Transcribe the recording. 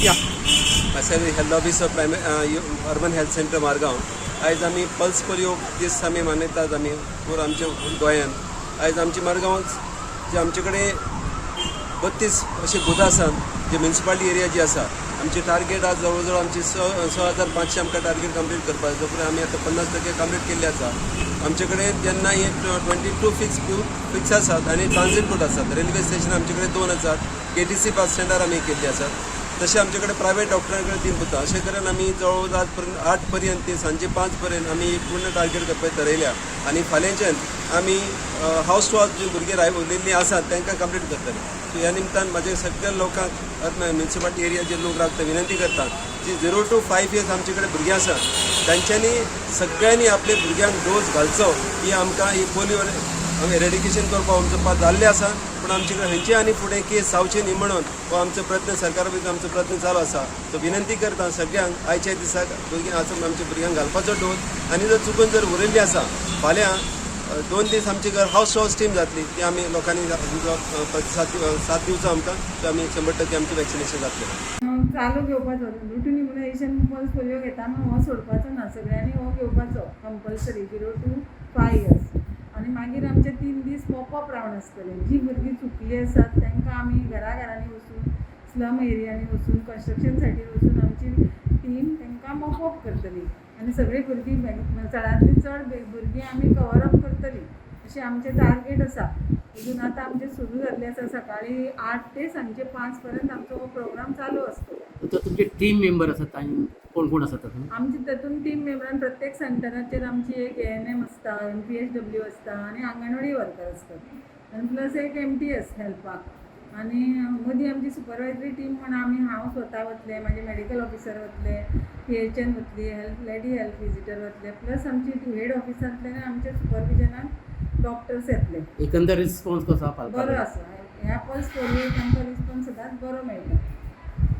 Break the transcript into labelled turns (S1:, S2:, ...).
S1: या myself the health officer urban health centre Margao. आयज आमी पल्स पोलिओ दीस आमी मनयतात आमी पुरो आमच्या गोंयांत. आयज आमची मारगांव जे आमचे कडेन 32 अशी बुथां आसात जे म्युनिसिपालिटी एरिया जी आसा. आमची टार्गेट आज जवळ जवळ आमची 6,500 आमकां टार्गेट कंप्लीट करपाक जो पर्यंत आमी आतां 50% कंप्लीट केल्ली आसा. आमचे कडेन जेन्ना हे 22 फिक्स आसात आनी ट्रान्झीट बूथ आसात. रेल्वे स्टेशन आमचे कडेन 2 आसात. KTC बस स्टँडार आमी केल्ली आसात. तशें आमचे कडेन प्रायवेट डॉक्टरां कडेन 3 बुथां. अशें तरेन आमी जवळ जवळ आज पर्यंत 8 पर्यंत ते सांजे 5 पर्यंत आमी पूर्ण टार्गेट करपाक थारायल्या. आनी फाल्यांच्यान आमी हावस टू हावस जे भुरगे उरलेलीं आसात तांकां कंप्लीट करतले. सो ह्या निमतान म्हाजे सगळ्या लोकांक म्युनिसिपालिटी एरिया जे लोक रावतात विनंती करतात जी 0 to 5 years आमचे कडेन भुरगीं आसात तांच्यांनी सगळ्यांनी आपले भुरग्यांक डोस घालचो. ही आमकां ही पोलिओ एरेडिकेशन करपाक आमचो पास जाल्लें आसा. पूण आमचे कडेन खंयची आनी फुडें केस जावचे न्ही म्हणून हो आमचो प्रयत्न सरकारा वतीन आमचो प्रयत्न चालू आसा. सो विनंती करता सगळ्यांक आयच्या दिसाक भुरग्यांक आसा आमच्या भुरग्यांक घालपाचो डोस. आनी जर चुकून जर उरयल्ली आसा फाल्यां 2 दीस आमची घर हावस टू हावस टीम जातली ती आमी लोकांनी 7 दिवसां आमकां आमी 100% आमचें वॅक्सिनेशन जातलें.
S2: चालू घेवपाचो रुटीन इम्युनायझेशन पल्स पोलिओ घेता न्हू हो सोडपाचो ना. सगळ्यांनी हो घेवपाचो कंपल्सरी 0 to 5 years. आनी मागीर आमचे 3 दीस पॉपअप रावंड आसतले. जी भुरगीं चुकली आसात तांकां आमी घरांनी वचून स्लम एरियांनी वचून कन्स्ट्रक्शन सायटीर वचून आमची टीम तांकां मॉपअप करतली. आनी सगळीं भुरगीं चडांतली चड भुरगीं आमी कवर अप करतली अशें आमचें टार्गेट आसा. अजून आतां आमचें सुरू जाल्लें आसा. सकाळीं 8 ते सांजे 5 पर्यंत आमचो हो प्रोग्राम चालू आसतलो.
S3: तर तुमचे टीम मेंबर आसात आनी कोण कोण आसात तातूंत?
S2: आमची तातूंत टीम मेंबरान प्रत्येक सेंटराचेर आमची एक ANM आसता, MPHW आसता आनी आंगणवाडी वर्कर आसतात आनी प्लस एक MTS हेल्पाक. आनी मदीं आमची सुपरवायझरी टीम म्हण हांव स्वता वतलें, म्हाजे मेडिकल ऑफिसर वतले, PHN वतली, लेडी हेल्थ विजिटर वतले, प्लस आमची हेड ऑफिसांतल्यान आमच्या सुपरविजनान डॉक्टर्स येतले.
S3: एकंदर रिस्पॉन्स कसो आसा?
S2: बरो आसा. ह्या पल्स पोलिओ तांकां रिस्पॉन्स सदांच बरो मेळटा.